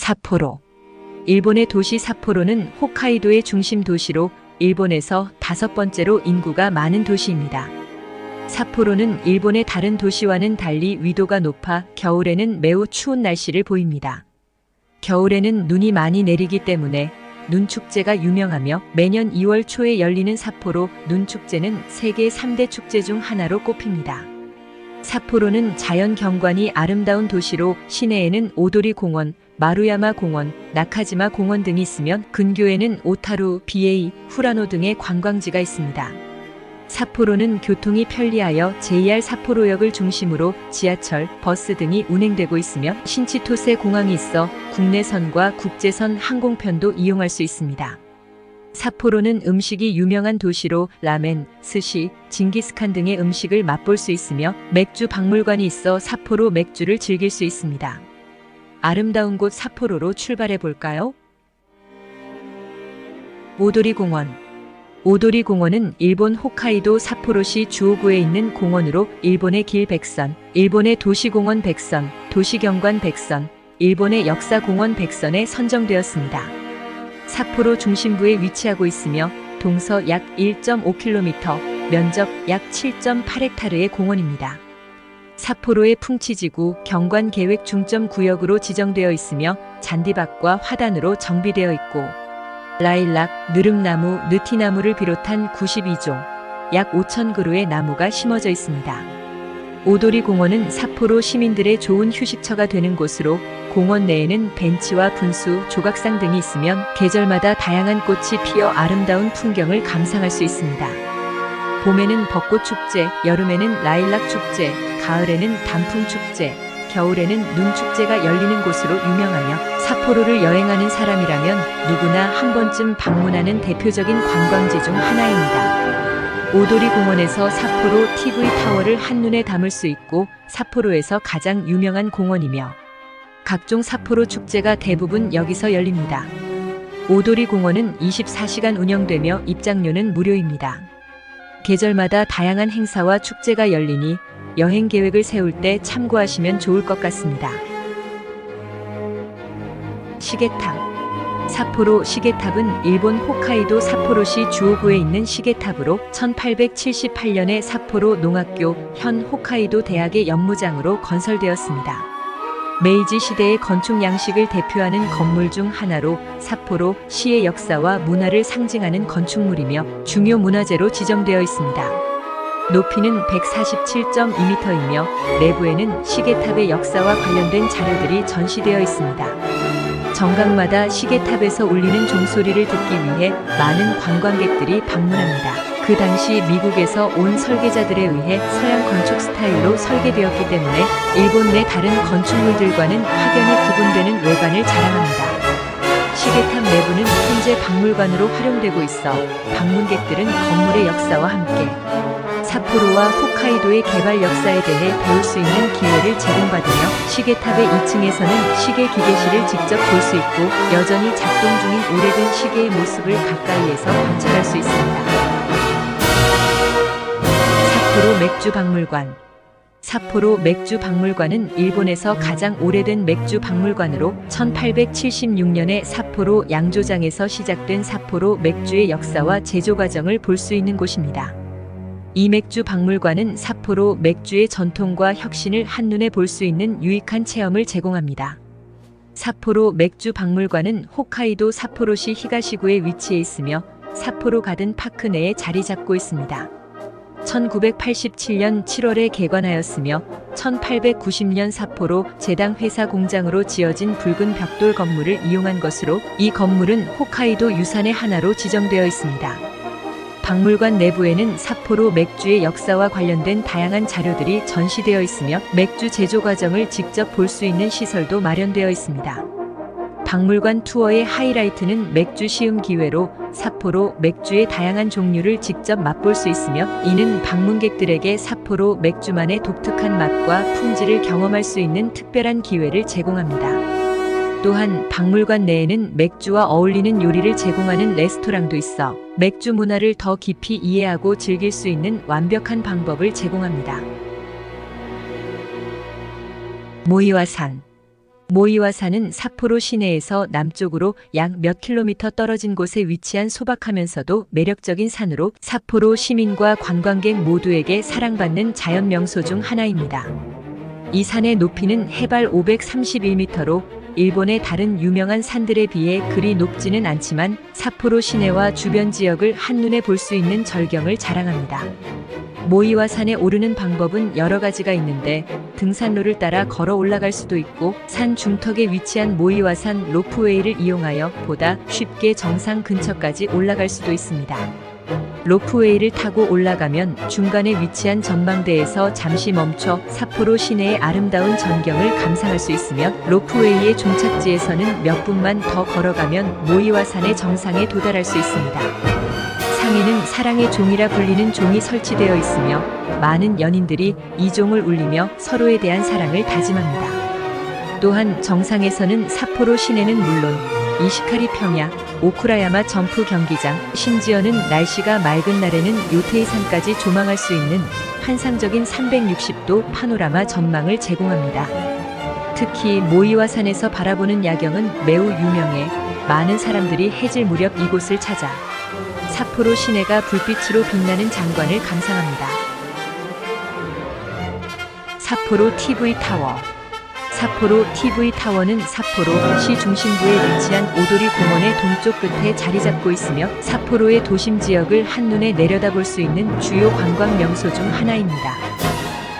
삿포로. 일본의 도시 삿포로는 홋카이도의 중심 도시로 일본에서 5번째로 인구가 많은 도시입니다. 삿포로는 일본의 다른 도시와는 달리 위도가 높아 겨울에는 매우 추운 날씨를 보입니다. 겨울에는 눈이 많이 내리기 때문에 눈축제가 유명하며 매년 2월 초에 열리는 삿포로 눈축제는 세계 3대 축제 중 하나로 꼽힙니다. 삿포로는 자연 경관이 아름다운 도시로 시내에는 오도리 공원, 마루야마 공원, 나카지마 공원 등이 있으며 근교에는 오타루, 비에이, 후라노 등의 관광지가 있습니다. 삿포로는 교통이 편리하여 JR 삿포로역을 중심으로 지하철, 버스 등이 운행되고 있으며 신치토세 공항이 있어 국내선과 국제선 항공편도 이용할 수 있습니다. 삿포로는 음식이 유명한 도시로 라멘, 스시, 징기스칸 등의 음식을 맛볼 수 있으며 맥주 박물관이 있어 삿포로 맥주를 즐길 수 있습니다. 아름다운 곳 삿포로로 출발해 볼까요? 오도리 공원. 오도리 공원은 일본 홋카이도 삿포로시 주오구에 있는 공원으로 일본의 길 100선, 일본의 도시공원 100선, 도시경관 100선, 일본의 역사공원 100선에 선정되었습니다. 삿포로 중심부에 위치하고 있으며 동서 약 1.5km, 면적 약 7.8헥타르의 공원입니다. 삿포로의 풍치지구 경관계획 중점구역으로 지정되어 있으며 잔디밭과 화단으로 정비되어 있고 라일락, 느릅나무, 느티나무를 비롯한 92종, 약 5,000그루의 나무가 심어져 있습니다. 오도리 공원은 삿포로 시민들의 좋은 휴식처가 되는 곳으로 공원 내에는 벤치와 분수, 조각상 등이 있으며 계절마다 다양한 꽃이 피어 아름다운 풍경을 감상할 수 있습니다. 봄에는 벚꽃축제, 여름에는 라일락 축제, 가을에는 단풍축제, 겨울에는 눈축제가 열리는 곳으로 유명하며 삿포로를 여행하는 사람이라면 누구나 한 번쯤 방문하는 대표적인 관광지 중 하나입니다. 오도리 공원에서 삿포로 TV타워를 한눈에 담을 수 있고 삿포로에서 가장 유명한 공원이며 각종 삿포로 축제가 대부분 여기서 열립니다. 오도리 공원은 24시간 운영되며 입장료는 무료입니다. 계절마다 다양한 행사와 축제가 열리니 여행 계획을 세울 때 참고하시면 좋을 것 같습니다. 시계탑. 삿포로 시계탑은 일본 홋카이도 삿포로시 주오구에 있는 시계탑으로 1878년에 삿포로 농학교 현 홋카이도 대학의 연무장으로 건설되었습니다. 메이지 시대의 건축 양식을 대표하는 건물 중 하나로 삿포로 시의 역사와 문화를 상징하는 건축물이며 중요 문화재로 지정되어 있습니다. 높이는 147.2m이며 내부에는 시계탑의 역사와 관련된 자료들이 전시되어 있습니다. 정각마다 시계탑에서 울리는 종소리를 듣기 위해 많은 관광객들이 방문합니다. 그 당시 미국에서 온 설계자들에 의해 서양 건축 스타일로 설계되었기 때문에 일본 내 다른 건축물들과는 확연히 구분되는 외관을 자랑합니다. 시계탑 내부는 현재 박물관으로 활용되고 있어 방문객들은 건물의 역사와 함께 삿포로와 홋카이도의 개발 역사에 대해 배울 수 있는 기회를 제공받으며 시계탑의 2층에서는 시계 기계실을 직접 볼 수 있고 여전히 작동 중인 오래된 시계의 모습을 가까이에서 관찰할 수 있습니다. 삿포로 맥주 박물관. 삿포로 맥주 박물관은 일본에서 가장 오래된 맥주 박물관으로 1876년에 삿포로 양조장에서 시작된 삿포로 맥주의 역사와 제조 과정을 볼 수 있는 곳입니다. 이 맥주 박물관은 삿포로 맥주의 전통과 혁신을 한눈에 볼 수 있는 유익한 체험을 제공합니다. 삿포로 맥주 박물관은 홋카이도 삿포로시 히가시구에 위치해 있으며 삿포로 가든 파크 내에 자리 잡고 있습니다. 1987년 7월에 개관하였으며 1890년 삿포로 제당 회사 공장으로 지어진 붉은 벽돌 건물을 이용한 것으로 이 건물은 홋카이도 유산의 하나로 지정되어 있습니다. 박물관 내부에는 삿포로 맥주의 역사와 관련된 다양한 자료들이 전시되어 있으며 맥주 제조 과정을 직접 볼 수 있는 시설도 마련되어 있습니다. 박물관 투어의 하이라이트는 맥주 시음 기회로 삿포로 맥주의 다양한 종류를 직접 맛볼 수 있으며 이는 방문객들에게 삿포로 맥주만의 독특한 맛과 품질을 경험할 수 있는 특별한 기회를 제공합니다. 또한 박물관 내에는 맥주와 어울리는 요리를 제공하는 레스토랑도 있어 맥주 문화를 더 깊이 이해하고 즐길 수 있는 완벽한 방법을 제공합니다. 모이와산. 모이와산은 삿포로 시내에서 남쪽으로 약 몇 킬로미터 떨어진 곳에 위치한 소박하면서도 매력적인 산으로 삿포로 시민과 관광객 모두에게 사랑받는 자연 명소 중 하나입니다. 이 산의 높이는 해발 531m로 일본의 다른 유명한 산들에 비해 그리 높지는 않지만 삿포로 시내와 주변 지역을 한눈에 볼 수 있는 절경을 자랑합니다. 모이와산에 오르는 방법은 여러 가지가 있는데 등산로를 따라 걸어 올라갈 수도 있고 산 중턱에 위치한 모이와산 로프웨이를 이용하여 보다 쉽게 정상 근처까지 올라갈 수도 있습니다. 로프웨이를 타고 올라가면 중간에 위치한 전망대에서 잠시 멈춰 삿포로 시내의 아름다운 전경을 감상할 수 있으며 로프웨이의 종착지에서는 몇 분만 더 걸어가면 모이와산의 정상에 도달할 수 있습니다. 상에는 사랑의 종이라 불리는 종이 설치되어 있으며 많은 연인들이 이 종을 울리며 서로에 대한 사랑을 다짐합니다. 또한 정상에서는 삿포로 시내는 물론 이시카리 평야, 오쿠라야마 점프 경기장, 심지어는 날씨가 맑은 날에는 요테이산까지 조망할 수 있는 환상적인 360도 파노라마 전망을 제공합니다. 특히 모이와산에서 바라보는 야경은 매우 유명해 많은 사람들이 해질 무렵 이곳을 찾아 삿포로 시내가 불빛으로 빛나는 장관을 감상합니다. 삿포로 TV타워. 삿포로 TV타워는 삿포로 시 중심부에 위치한 오도리 공원의 동쪽 끝에 자리 잡고 있으며 삿포로의 도심 지역을 한눈에 내려다볼 수 있는 주요 관광 명소 중 하나입니다.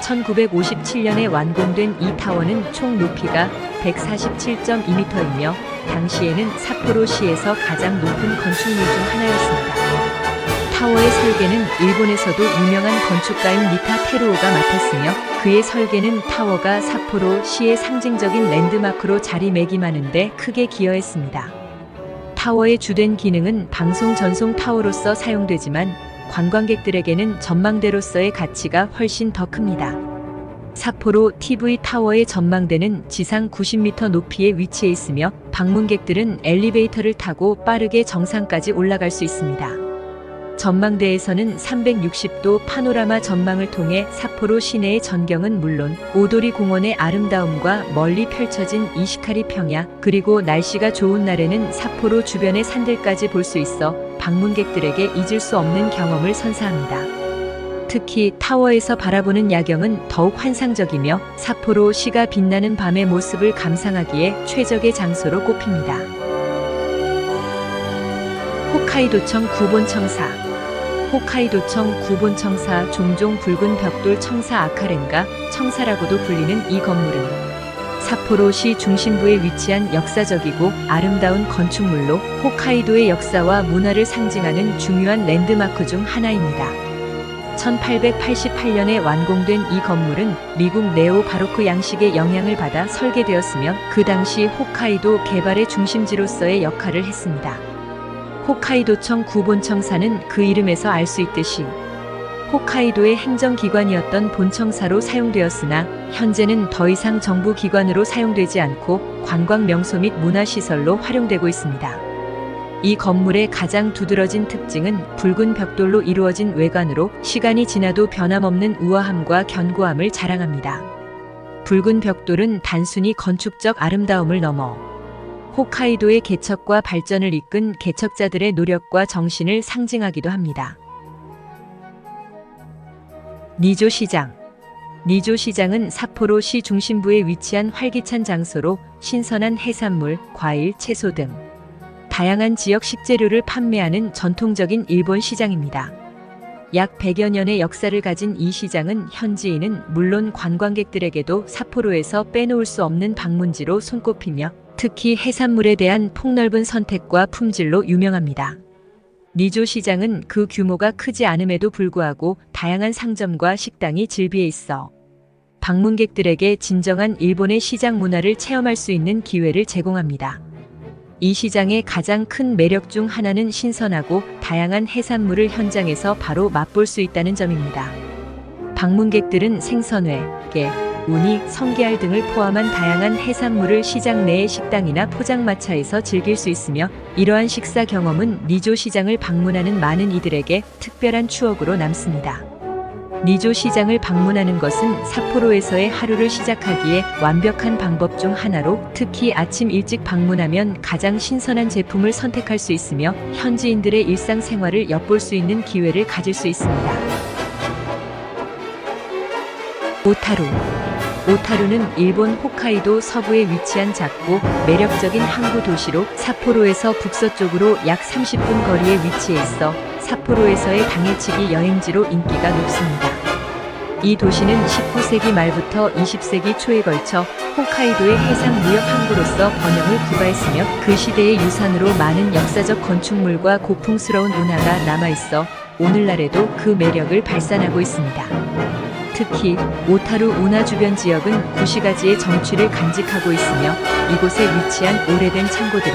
1957년에 완공된 이 타워는 총 높이가 147.2m이며 당시에는 삿포로시에서 가장 높은 건축물 중 하나였습니다. 타워의 설계는 일본에서도 유명한 건축가인 니타 테루오가 맡았으며 그의 설계는 타워가 삿포로시의 상징적인 랜드마크로 자리매김하는데 크게 기여했습니다. 타워의 주된 기능은 방송 전송 타워로서 사용되지만 관광객들에게는 전망대로서의 가치가 훨씬 더 큽니다. 삿포로 TV타워의 전망대는 지상 90m 높이에 위치해 있으며 방문객들은 엘리베이터를 타고 빠르게 정상까지 올라갈 수 있습니다. 전망대에서는 360도 파노라마 전망을 통해 삿포로 시내의 전경은 물론 오도리 공원의 아름다움과 멀리 펼쳐진 이시카리 평야 그리고 날씨가 좋은 날에는 삿포로 주변의 산들까지 볼 수 있어 방문객들에게 잊을 수 없는 경험을 선사합니다. 특히 타워에서 바라보는 야경은 더욱 환상적이며 삿포로 시가 빛나는 밤의 모습을 감상하기에 최적의 장소로 꼽힙니다. 홋카이도청 구본청사. 홋카이도청 구본청사, 종종 붉은 벽돌 청사 아카렌가 청사라고도 불리는 이 건물은 삿포로시 중심부에 위치한 역사적이고 아름다운 건축물로 홋카이도의 역사와 문화를 상징하는 중요한 랜드마크 중 하나입니다. 1888년에 완공된 이 건물은 미국 네오 바로크 양식의 영향을 받아 설계되었으며 그 당시 홋카이도 개발의 중심지로서의 역할을 했습니다. 홋카이도청 구본청사는 그 이름에서 알 수 있듯이 홋카이도의 행정기관이었던 본청사로 사용되었으나 현재는 더 이상 정부기관으로 사용되지 않고 관광 명소 및 문화시설로 활용되고 있습니다. 이 건물의 가장 두드러진 특징은 붉은 벽돌로 이루어진 외관으로 시간이 지나도 변함없는 우아함과 견고함을 자랑합니다. 붉은 벽돌은 단순히 건축적 아름다움을 넘어 홋카이도의 개척과 발전을 이끈 개척자들의 노력과 정신을 상징하기도 합니다. 니조시장. 니조시장은 삿포로시 중심부에 위치한 활기찬 장소로 신선한 해산물, 과일, 채소 등 다양한 지역 식재료를 판매하는 전통적인 일본 시장입니다. 약 100여 년의 역사를 가진 이 시장은 현지인은 물론 관광객들에게도 삿포로에서 빼놓을 수 없는 방문지로 손꼽히며 특히 해산물에 대한 폭넓은 선택과 품질로 유명합니다. 니조 시장은 그 규모가 크지 않음에도 불구하고 다양한 상점과 식당이 즐비해 있어 방문객들에게 진정한 일본의 시장 문화를 체험할 수 있는 기회를 제공합니다. 이 시장의 가장 큰 매력 중 하나는 신선하고 다양한 해산물을 현장에서 바로 맛볼 수 있다는 점입니다. 방문객들은 생선회, 게, 우니, 성게알 등을 포함한 다양한 해산물을 시장 내의 식당이나 포장마차에서 즐길 수 있으며 이러한 식사 경험은 니조 시장을 방문하는 많은 이들에게 특별한 추억으로 남습니다. 니조 시장을 방문하는 것은 삿포로에서의 하루를 시작하기에 완벽한 방법 중 하나로, 특히 아침 일찍 방문하면 가장 신선한 제품을 선택할 수 있으며 현지인들의 일상생활을 엿볼 수 있는 기회를 가질 수 있습니다. 오타루. 오타루는 일본 홋카이도 서부에 위치한 작고 매력적인 항구 도시로 삿포로에서 북서쪽으로 약 30분 거리에 위치해 있어 삿포로에서의 당해치기 여행지로 인기가 높습니다. 이 도시는 19세기 말부터 20세기 초에 걸쳐 홋카이도의 해상 무역 항구로서 번영을 구가했으며 그 시대의 유산으로 많은 역사적 건축물과 고풍스러운 운하가 남아있어 오늘날에도 그 매력을 발산하고 있습니다. 특히 오타루 운하 주변 지역은 구시가지의 정취를 간직하고 있으며 이곳에 위치한 오래된 창고들이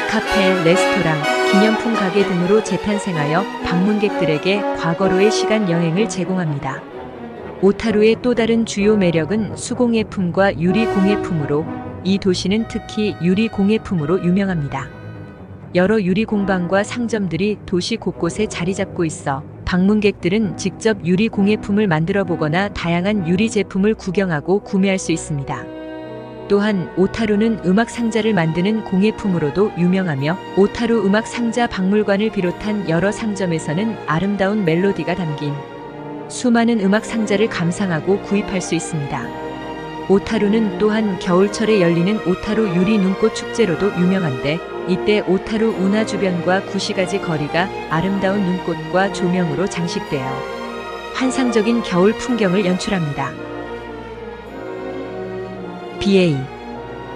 카페, 레스토랑, 기념품 가게 등으로 재탄생하여 방문객들에게 과거로의 시간 여행을 제공합니다. 오타루의 또 다른 주요 매력은 수공예품과 유리공예품으로, 이 도시는 특히 유리공예품으로 유명합니다. 여러 유리공방과 상점들이 도시 곳곳에 자리 잡고 있어 방문객들은 직접 유리공예품을 만들어 보거나 다양한 유리 제품을 구경하고 구매할 수 있습니다. 또한 오타루는 음악 상자를 만드는 공예품으로도 유명하며 오타루 음악 상자 박물관을 비롯한 여러 상점에서는 아름다운 멜로디가 담긴 수많은 음악 상자를 감상하고 구입할 수 있습니다. 오타루는 또한 겨울철에 열리는 오타루 유리 눈꽃 축제로도 유명한데, 이때 오타루 운하 주변과 구시가지 거리가 아름다운 눈꽃과 조명으로 장식되어 환상적인 겨울 풍경을 연출합니다. 비에이.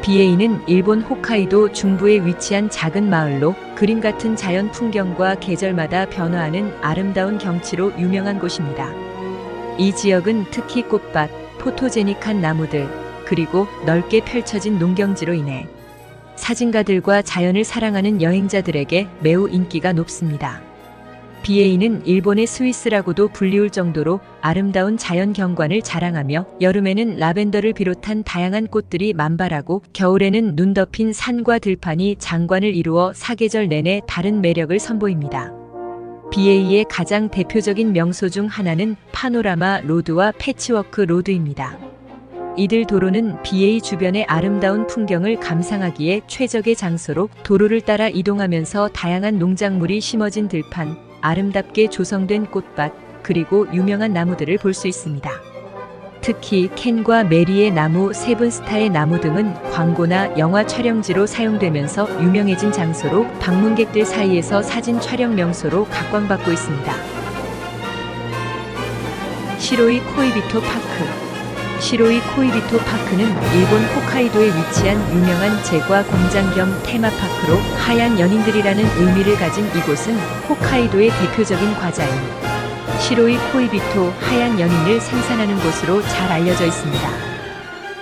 비에이는 일본 홋카이도 중부에 위치한 작은 마을로 그림 같은 자연 풍경과 계절마다 변화하는 아름다운 경치로 유명한 곳입니다. 이 지역은 특히 꽃밭, 포토제닉한 나무들, 그리고 넓게 펼쳐진 농경지로 인해 사진가들과 자연을 사랑하는 여행자들에게 매우 인기가 높습니다. 비에이는 일본의 스위스라고도 불리울 정도로 아름다운 자연 경관을 자랑하며 여름에는 라벤더를 비롯한 다양한 꽃들이 만발하고 겨울에는 눈 덮인 산과 들판이 장관을 이루어 사계절 내내 다른 매력을 선보입니다. 비에이의 가장 대표적인 명소 중 하나는 파노라마 로드와 패치워크 로드입니다. 이들 도로는 비에이 주변의 아름다운 풍경을 감상하기에 최적의 장소로, 도로를 따라 이동하면서 다양한 농작물이 심어진 들판, 아름답게 조성된 꽃밭, 그리고 유명한 나무들을 볼 수 있습니다. 특히 켄과 메리의 나무, 세븐스타의 나무 등은 광고나 영화 촬영지로 사용되면서 유명해진 장소로 방문객들 사이에서 사진 촬영 명소로 각광받고 있습니다. 시로이 코이비토 파크. 시로이 코이비토 파크는 일본 홋카이도에 위치한 유명한 제과 공장 겸 테마파크로, 하얀 연인들이라는 의미를 가진 이곳은 홋카이도의 대표적인 과자인 시로이 코이비토 하얀 연인을 생산하는 곳으로 잘 알려져 있습니다.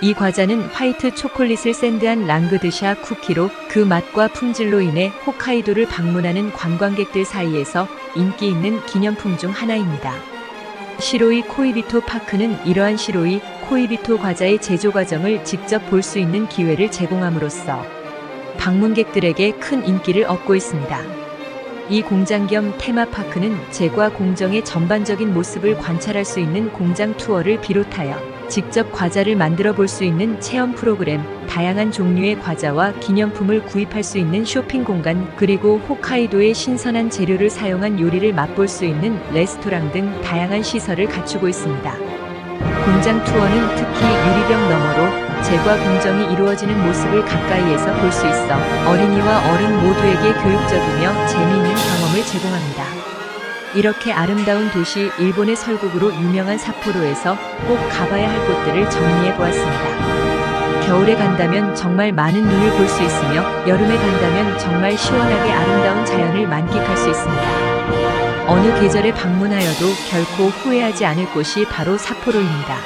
이 과자는 화이트 초콜릿을 샌드한 랑그드샤 쿠키로 그 맛과 품질로 인해 홋카이도를 방문하는 관광객들 사이에서 인기 있는 기념품 중 하나입니다. 시로이 코이비토 파크는 이러한 시로이 코이비토 과자의 제조 과정을 직접 볼 수 있는 기회를 제공함으로써 방문객들에게 큰 인기를 얻고 있습니다. 이 공장 겸 테마파크는 제과 공정의 전반적인 모습을 관찰할 수 있는 공장 투어를 비롯하여 직접 과자를 만들어 볼 수 있는 체험 프로그램, 다양한 종류의 과자와 기념품을 구입할 수 있는 쇼핑 공간, 그리고 홋카이도의 신선한 재료를 사용한 요리를 맛볼 수 있는 레스토랑 등 다양한 시설을 갖추고 있습니다. 공장 투어는 특히 유리병 너머로 제과 공정이 이루어지는 모습을 가까이에서 볼 수 있어 어린이와 어른 모두에게 교육적이며 재미있는 경험을 제공합니다. 이렇게 아름다운 도시 일본의 설국으로 유명한 삿포로에서 꼭 가봐야 할 곳들을 정리해 보았습니다. 겨울에 간다면 정말 많은 눈을 볼 수 있으며 여름에 간다면 정말 시원하게 아름다운 자연을 만끽할 수 있습니다. 어느 계절에 방문하여도 결코 후회하지 않을 곳이 바로 삿포로입니다.